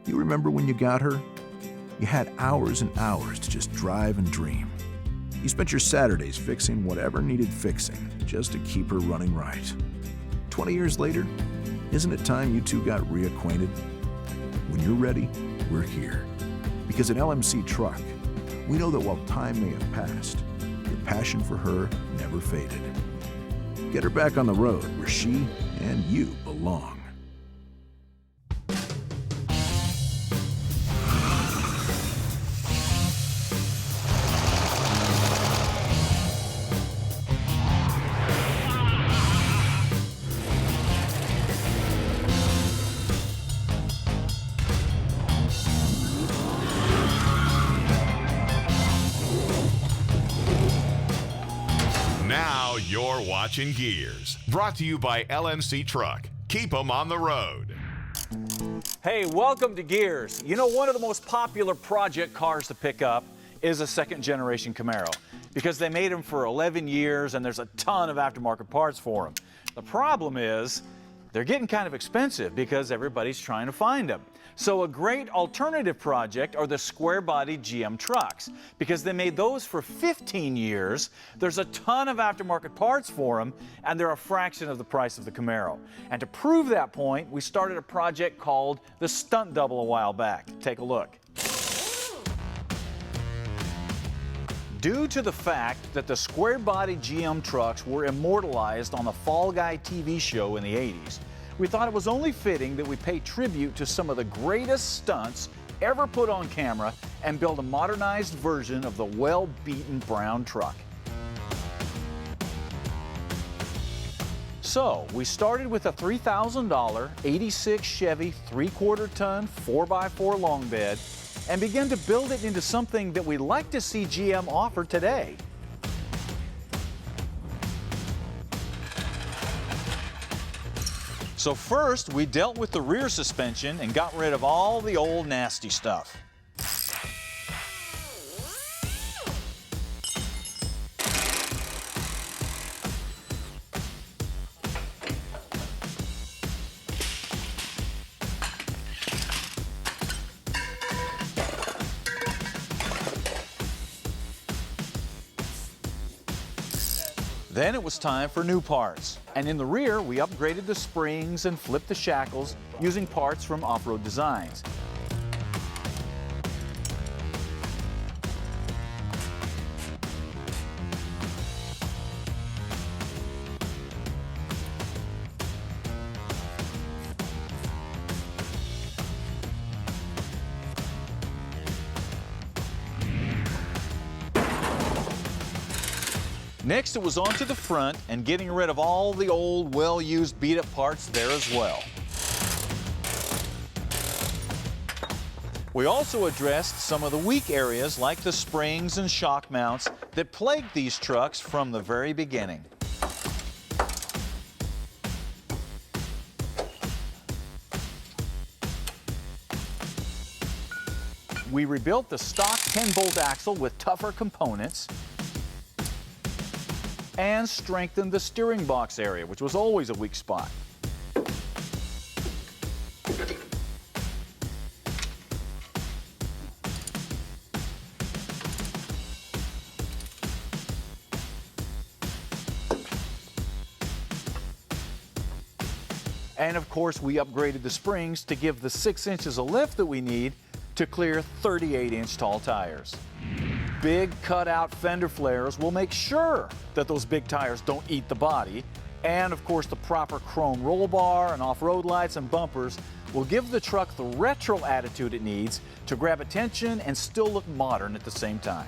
You remember when you got her? You had hours and hours to just drive and dream. You spent your Saturdays fixing whatever needed fixing just to keep her running right. 20 years later, isn't it time you two got reacquainted? When you're ready, we're here. Because at LMC Truck, we know that while time may have passed, your passion for her never faded. Get her back on the road where she and you belong. Now you're watching Gearz, brought to you by LMC Truck. Keep them on the road. Hey, welcome to Gearz. You know, one of the most popular project cars to pick up is a second-generation Camaro because they made them for 11 years and there's a ton of aftermarket parts for them. The problem is they're getting kind of expensive because everybody's trying to find them. So a great alternative project are the Squarebody GM trucks. Because they made those for 15 years, there's a ton of aftermarket parts for them, and they're a fraction of the price of the Camaro. And to prove that point, we started a project called the Stunt Double a while back. Take a look. Due to the fact that the Squarebody GM trucks were immortalized on the Fall Guy TV show in the 80s, we thought it was only fitting that we pay tribute to some of the greatest stunts ever put on camera and build a modernized version of the well-beaten brown truck. So, we started with a $3,000 '86 Chevy 3/4 ton 4x4 long bed and began to build it into something that we'd like to see GM offer today. So first, we dealt with the rear suspension and got rid of all the old nasty stuff. Then it was time for new parts. And in the rear, we upgraded the springs and flipped the shackles using parts from Off-Road Designs. Next, it was on to the front and getting rid of all the old, well-used, beat-up parts there as well. We also addressed some of the weak areas like the springs and shock mounts that plagued these trucks from the very beginning. We rebuilt the stock 10-bolt axle with tougher components and strengthened the steering box area, which was always a weak spot. And of course, we upgraded the springs to give the 6 inches of lift that we need to clear 38-inch tall tires. Big cutout fender flares will make sure that those big tires don't eat the body. And of course, the proper chrome roll bar and off-road lights and bumpers will give the truck the retro attitude it needs to grab attention and still look modern at the same time.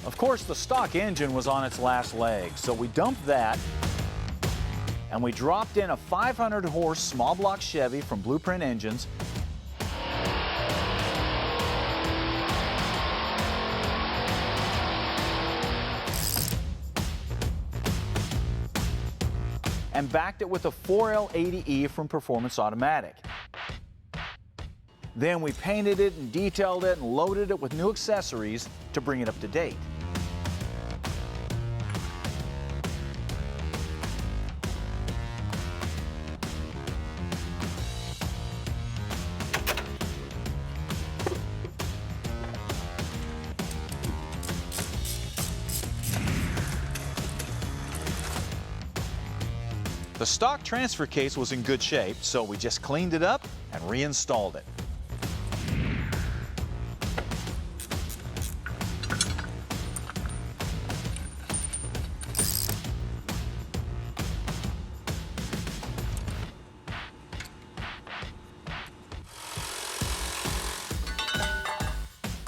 Of course, the stock engine was on its last leg, so we dumped that and we dropped in a 500-horse small block Chevy from Blueprint Engines. And backed it with a 4L80E from Performance Automatic. Then we painted it and detailed it and loaded it with new accessories to bring it up to date. The stock transfer case was in good shape, so we just cleaned it up and reinstalled it.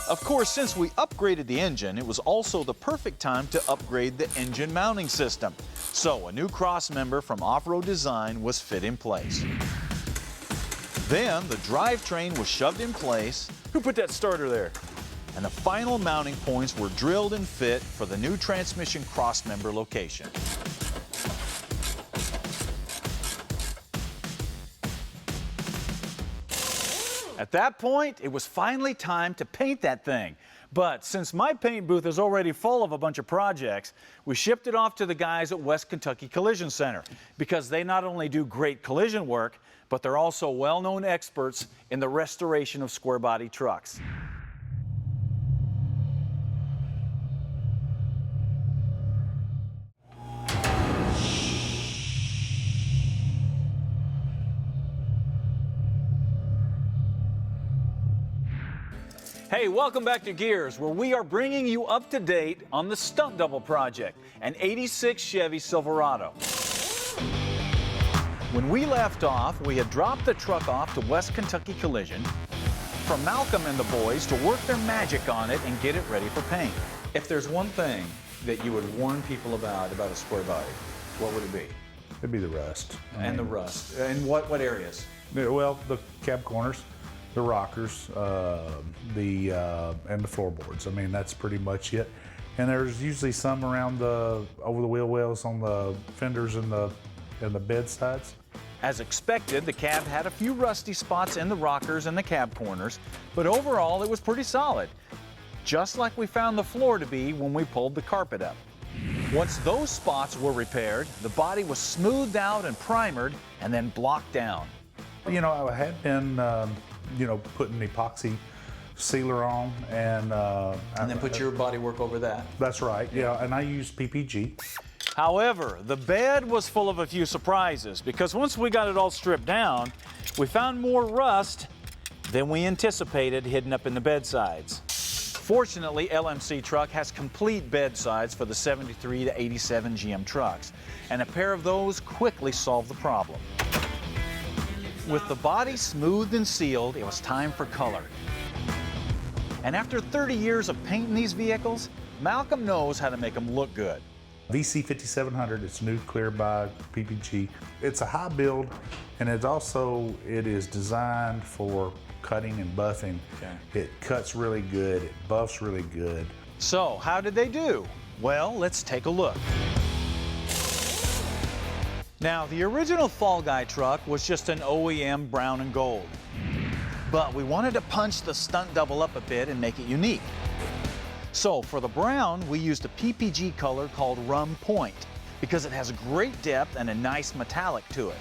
Of course, since we upgraded the engine, it was also the perfect time to upgrade the engine mounting system. So a new cross member from Off-Road Design was fit in place. Then the drivetrain was shoved in place. Who put that starter there? And the final mounting points were drilled and fit for the new transmission cross member location. At that point, it was finally time to paint that thing. But since my paint booth is already full of a bunch of projects, we shipped it off to the guys at West Kentucky Collision Center because they not only do great collision work, but they're also well-known experts in the restoration of square body trucks. Hey, welcome back to Gearz, where we are bringing you up to date on the Stunt Double project, an '86 Chevy Silverado. When we left off, we had dropped the truck off to West Kentucky Collision for Malcolm and the boys to work their magic on it and get it ready for paint. If there's one thing that you would warn people about a square body, what would it be? It'd be the rust. And the rust. In what areas? Well, the cab corners, the rockers, and the floorboards. I mean, that's pretty much it. And there's usually some around the over the wheel wells on the fenders and the bed sides. As expected, the cab had a few rusty spots in the rockers and the cab corners, but overall it was pretty solid, just like we found the floor to be when we pulled the carpet up. Once those spots were repaired, the body was smoothed out and primered and then blocked down. You know, I had been putting epoxy sealer on and then put your body work over that. That's right, yeah, and I used PPG. However, the bed was full of a few surprises because once we got it all stripped down, we found more rust than we anticipated hidden up in the bed sides. Fortunately, LMC Truck has complete bed sides for the 73 to 87 GM trucks, and a pair of those quickly solved the problem. With the body smoothed and sealed, it was time for color. And after 30 years of painting these vehicles, Malcolm knows how to make them look good. VC 5700, it's new clear by PPG. It's a high build, and it is designed for cutting and buffing. Okay. It cuts really good, it buffs really good. So how did they do? Well, let's take a look. Now, the original Fall Guy truck was just an OEM brown and gold, but we wanted to punch the Stunt Double up a bit and make it unique. So for the brown, we used a PPG color called Rum Point because it has great depth and a nice metallic to it.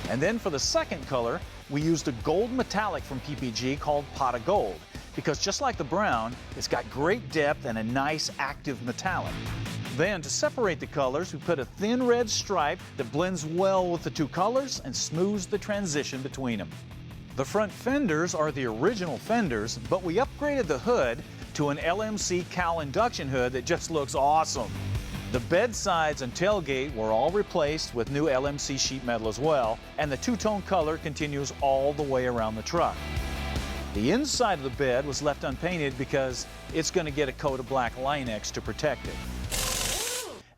And then for the second color, we used a gold metallic from PPG called Pot of Gold because just like the brown, it's got great depth and a nice active metallic. Then to separate the colors, we put a thin red stripe that blends well with the two colors and smooths the transition between them. The front fenders are the original fenders, but we upgraded the hood to an LMC cowl induction hood that just looks awesome. The bed sides and tailgate were all replaced with new LMC sheet metal as well, and the two-tone color continues all the way around the truck. The inside of the bed was left unpainted because it's going to get a coat of black Line-X to protect it.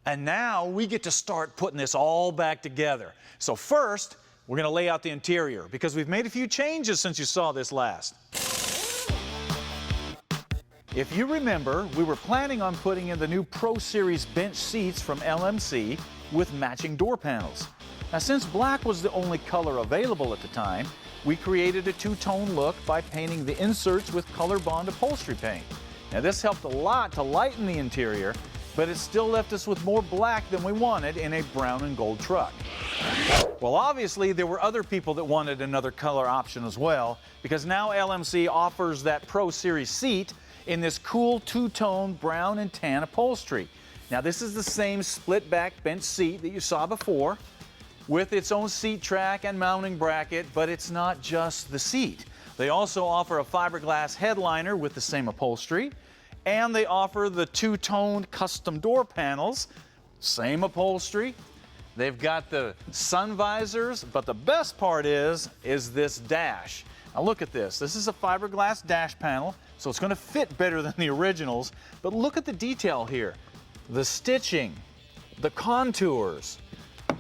And now we get to start putting this all back together. So first, we're going to lay out the interior because we've made a few changes since you saw this last. If you remember, we were planning on putting in the new Pro Series bench seats from LMC with matching door panels. Now, since black was the only color available at the time, we created a two-tone look by painting the inserts with Color Bond upholstery paint. Now, this helped a lot to lighten the interior, but it still left us with more black than we wanted in a brown and gold truck. Well, obviously, there were other people that wanted another color option as well, because now LMC offers that Pro Series seat in this cool two-tone brown and tan upholstery. Now, this is the same split-back bench seat that you saw before, with its own seat track and mounting bracket, but it's not just the seat. They also offer a fiberglass headliner with the same upholstery, and they offer the two-toned custom door panels, same upholstery. They've got the sun visors, but the best part is this dash. Now look at this. This is a fiberglass dash panel, so it's going to fit better than the originals, but look at the detail here. The stitching, the contours,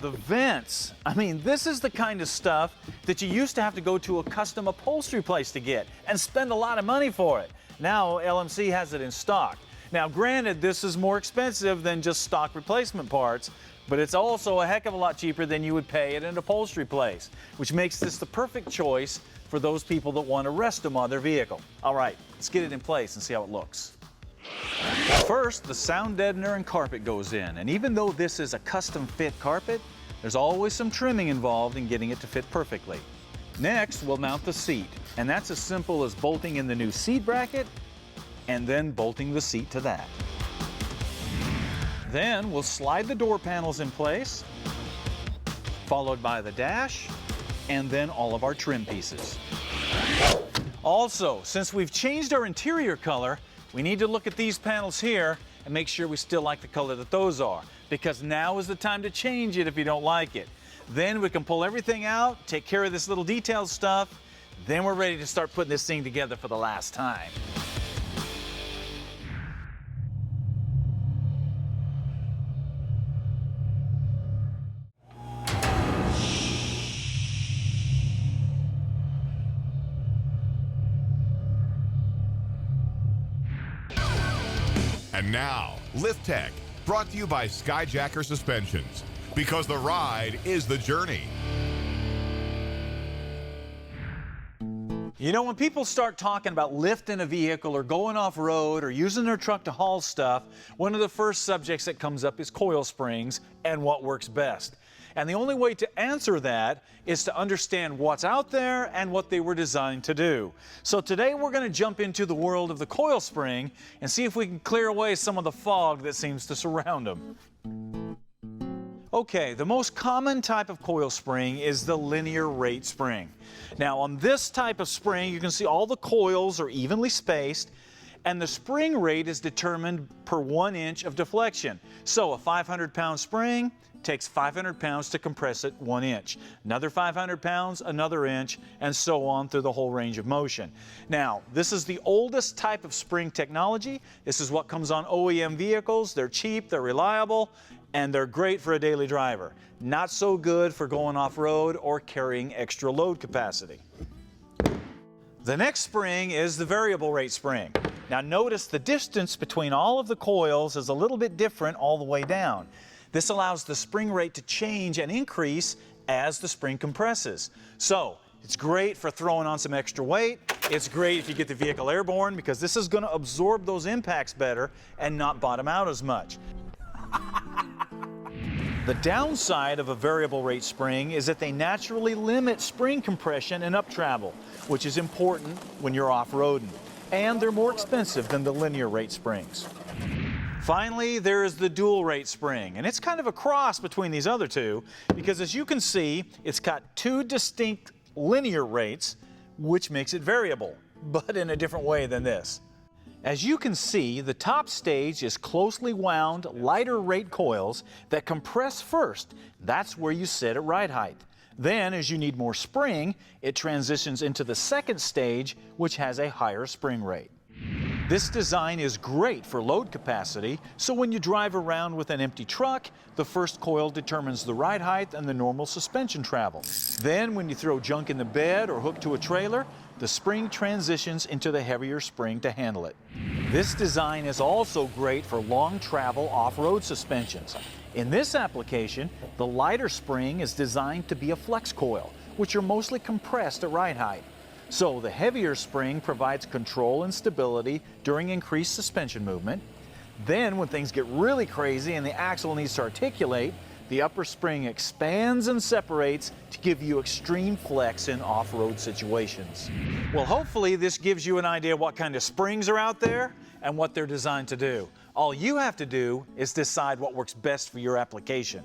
the vents. I mean, this is the kind of stuff that you used to have to go to a custom upholstery place to get and spend a lot of money for it. Now LMC has it in stock. Now granted, this is more expensive than just stock replacement parts, but it's also a heck of a lot cheaper than you would pay at an upholstery place, which makes this the perfect choice for those people that want to rest them on their vehicle. All right, let's get it in place and see how it looks. First, the sound deadener and carpet goes in, and even though this is a custom fit carpet, there's always some trimming involved in getting it to fit perfectly. Next, we'll mount the seat, and that's as simple as bolting in the new seat bracket and then bolting the seat to that. Then we'll slide the door panels in place, followed by the dash, and then all of our trim pieces. Also, since we've changed our interior color, we need to look at these panels here and make sure we still like the color that those are, because now is the time to change it if you don't like it. Then we can pull everything out, take care of this little detail stuff, then we're ready to start putting this thing together for the last time. And now, Lift Tech, brought to you by Skyjacker Suspensions, because the ride is the journey. You know, when people start talking about lifting a vehicle or going off-road or using their truck to haul stuff, one of the first subjects that comes up is coil springs and what works best. And the only way to answer that is to understand what's out there and what they were designed to do. So today we're going to jump into the world of the coil spring and see if we can clear away some of the fog that seems to surround them. Okay, the most common type of coil spring is the linear rate spring. Now on this type of spring, you can see all the coils are evenly spaced, and the spring rate is determined per 1 inch of deflection. So a 500-pound spring takes 500 pounds to compress it 1 inch. Another 500 pounds, another inch, and so on through the whole range of motion. Now, this is the oldest type of spring technology. This is what comes on OEM vehicles. They're cheap, they're reliable, and they're great for a daily driver. Not so good for going off-road or carrying extra load capacity. The next spring is the variable rate spring. Now notice the distance between all of the coils is a little bit different all the way down. This allows the spring rate to change and increase as the spring compresses. So it's great for throwing on some extra weight. It's great if you get the vehicle airborne, because this is going to absorb those impacts better and not bottom out as much. The downside of a variable rate spring is that they naturally limit spring compression and up travel, which is important when you're off-roading. And they're more expensive than the linear rate springs. Finally, there is the dual rate spring, and it's kind of a cross between these other two, because as you can see, it's got two distinct linear rates, which makes it variable, but in a different way than this. As you can see, the top stage is closely wound, lighter rate coils that compress first. That's where you set at ride height. Then, as you need more spring, it transitions into the second stage, which has a higher spring rate. This design is great for load capacity, so when you drive around with an empty truck, the first coil determines the ride height and the normal suspension travel. Then, when you throw junk in the bed or hook to a trailer, the spring transitions into the heavier spring to handle it. This design is also great for long travel off-road suspensions. In this application, the lighter spring is designed to be a flex coil, which are mostly compressed at ride height. So the heavier spring provides control and stability during increased suspension movement. Then when things get really crazy and the axle needs to articulate, the upper spring expands and separates to give you extreme flex in off-road situations. Well, hopefully this gives you an idea what kind of springs are out there and what they're designed to do. All you have to do is decide what works best for your application.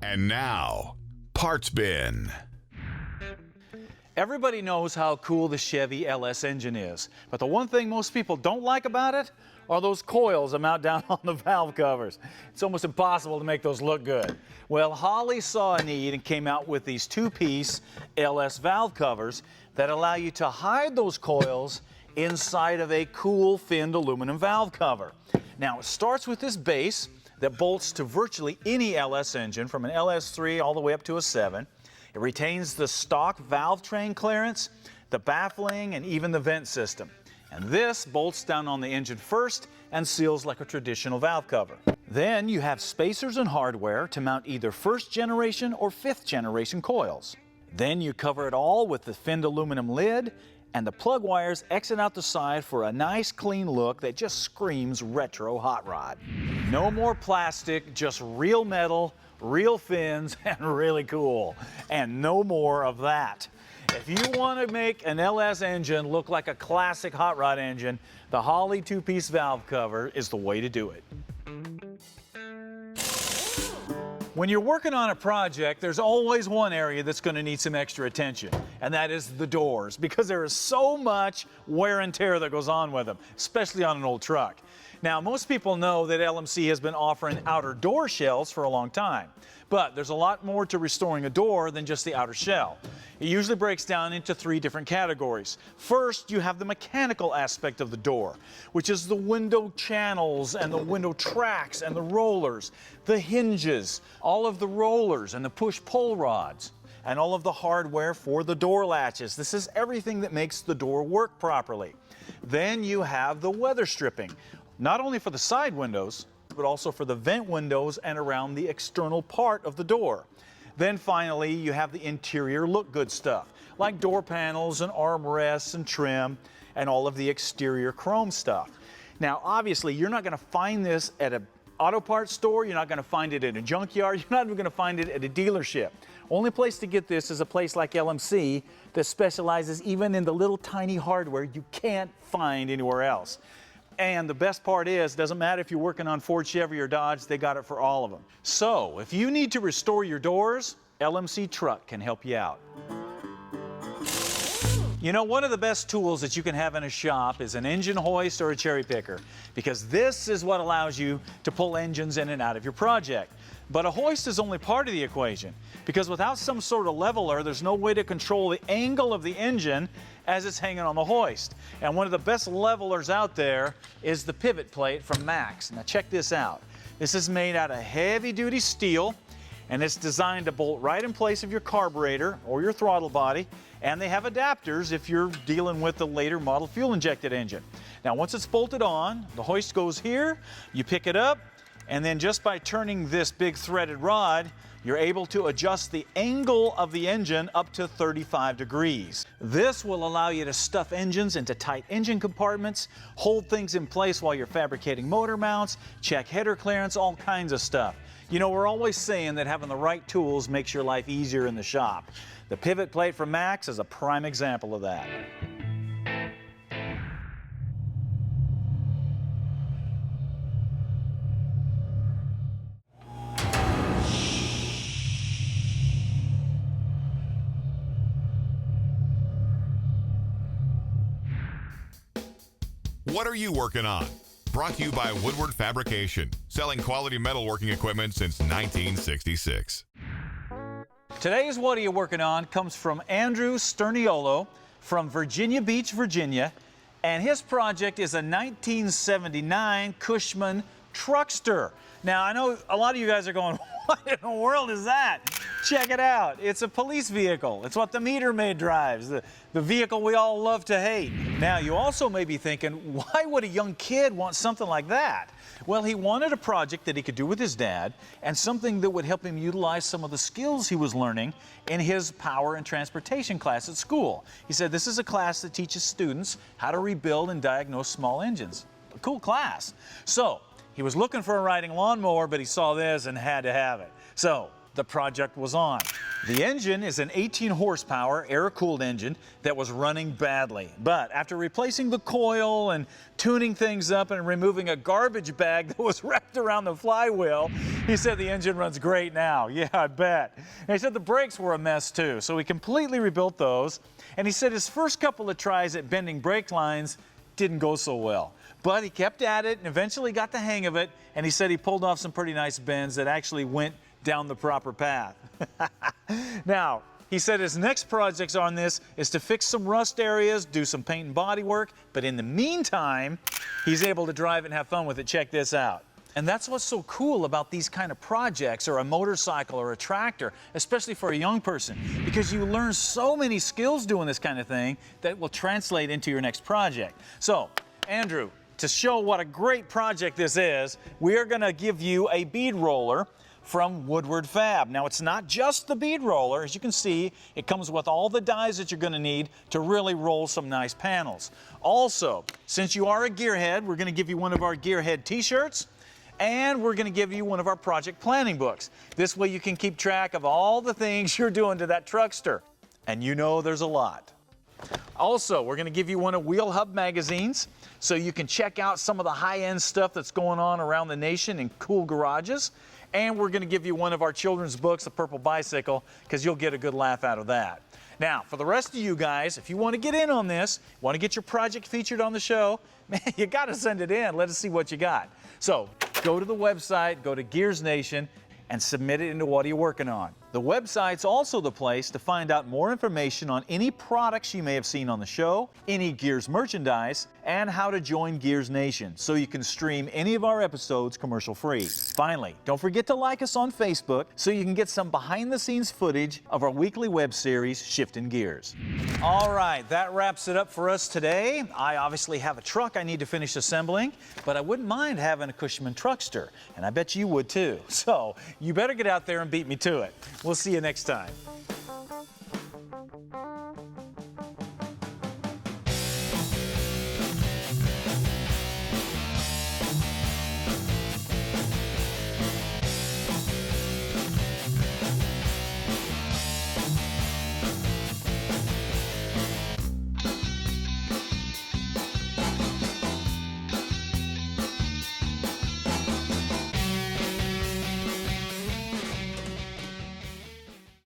And now, Parts Bin. Everybody knows how cool the Chevy LS engine is, but the one thing most people don't like about it are those coils that mount down on the valve covers. It's almost impossible to make those look good. Well, Holley saw a need and came out with these two-piece LS valve covers that allow you to hide those coils inside of a cool finned aluminum valve cover. Now, it starts with this base that bolts to virtually any LS engine, from an LS3 all the way up to a 7. It retains the stock valve train clearance, the baffling, and even the vent system. And this bolts down on the engine first and seals like a traditional valve cover. Then you have spacers and hardware to mount either first generation or fifth generation coils. Then you cover it all with the finned aluminum lid, and the plug wires exit out the side for a nice clean look that just screams retro hot rod. No more plastic, just real metal, real fins, and really cool. And no more of that. If you want to make an LS engine look like a classic hot rod engine, the Holley two-piece valve cover is the way to do it. When you're working on a project, there's always one area that's going to need some extra attention, and that is the doors, because there is so much wear and tear that goes on with them, especially on an old truck. Now, most people know that LMC has been offering outer door shells for a long time, but there's a lot more to restoring a door than just the outer shell. It usually breaks down into 3 different categories. First, you have the mechanical aspect of the door, which is the window channels and the window tracks and the rollers, the hinges, all of the rollers and the push-pull rods, and all of the hardware for the door latches. This is everything that makes the door work properly. Then you have the weather stripping, not only for the side windows, but also for the vent windows and around the external part of the door. Then finally, you have the interior look good stuff, like door panels and armrests and trim and all of the exterior chrome stuff. Now, obviously, you're not going to find this at an auto parts store. You're not going to find it in a junkyard. You're not even going to find it at a dealership. Only place to get this is a place like LMC that specializes even in the little tiny hardware you can't find anywhere else. And the best part is, it doesn't matter if you're working on Ford, Chevy, or Dodge, they got it for all of them. So, if you need to restore your doors, LMC Truck can help you out. You know, one of the best tools that you can have in a shop is an engine hoist or a cherry picker, because this is what allows you to pull engines in and out of your project. But a hoist is only part of the equation, because without some sort of leveler, there's no way to control the angle of the engine as it's hanging on the hoist. And one of the best levelers out there is the pivot plate from Max. Now check this out. This is made out of heavy-duty steel, and it's designed to bolt right in place of your carburetor or your throttle body, and they have adapters if you're dealing with the later model fuel-injected engine. Now once it's bolted on, the hoist goes here, you pick it up, and then just by turning this big threaded rod, you're able to adjust the angle of the engine up to 35 degrees. This will allow you to stuff engines into tight engine compartments, hold things in place while you're fabricating motor mounts, check header clearance, all kinds of stuff. You know, we're always saying that having the right tools makes your life easier in the shop. The pivot plate from Max is a prime example of that. What are you working on? Brought to you by Woodward Fabrication, selling quality metalworking equipment since 1966. Today's What Are You Working On comes from Andrew Sterniolo from Virginia Beach, Virginia, and his project is a 1979 Cushman truckster. Now, I know a lot of you guys are going, what in the world is that? Check it out. It's a police vehicle. It's what the meter maid drives, the vehicle we all love to hate. Now, you also may be thinking, why would a young kid want something like that? Well, he wanted a project that he could do with his dad and something that would help him utilize some of the skills he was learning in his power and transportation class at school. He said, this is a class that teaches students how to rebuild and diagnose small engines. A cool class. So, he was looking for a riding lawnmower, but he saw this and had to have it. So, the project was on. The engine is an 18 horsepower air-cooled engine that was running badly. But after replacing the coil and tuning things up and removing a garbage bag that was wrapped around the flywheel, he said the engine runs great now. Yeah, I bet. And he said the brakes were a mess too, so he completely rebuilt those. And he said his first couple of tries at bending brake lines didn't go so well. But he kept at it and eventually got the hang of it, and he said he pulled off some pretty nice bends that actually went down the proper path. Now, he said his next projects on this is to fix some rust areas, do some paint and body work, but in the meantime, he's able to drive it and have fun with it. Check this out. And that's what's so cool about these kind of projects, or a motorcycle or a tractor, especially for a young person, because you learn so many skills doing this kind of thing that will translate into your next project. So, Andrew, to show what a great project this is, we are going to give you a bead roller from Woodward Fab. Now, it's not just the bead roller. As you can see, it comes with all the dies that you're going to need to really roll some nice panels. Also, since you are a gearhead, we're going to give you one of our gearhead t-shirts, and we're going to give you one of our project planning books. This way you can keep track of all the things you're doing to that truckster. And you know there's a lot. Also, we're going to give you one of Wheel Hub magazines so you can check out some of the high-end stuff that's going on around the nation in cool garages. And we're going to give you one of our children's books, The Purple Bicycle, because you'll get a good laugh out of that. Now, for the rest of you guys, if you want to get in on this, want to get your project featured on the show, man, you got to send it in. Let us see what you got. So go to the website, go to Gearz Nation, and submit it into what are you working on. The website's also the place to find out more information on any products you may have seen on the show, any Gearz merchandise, and how to join Gearz Nation so you can stream any of our episodes commercial-free. Finally, don't forget to like us on Facebook so you can get some behind-the-scenes footage of our weekly web series, Shifting Gears. All right, that wraps it up for us today. I obviously have a truck I need to finish assembling, but I wouldn't mind having a Cushman truckster, and I bet you would too. So you better get out there and beat me to it. We'll see you next time.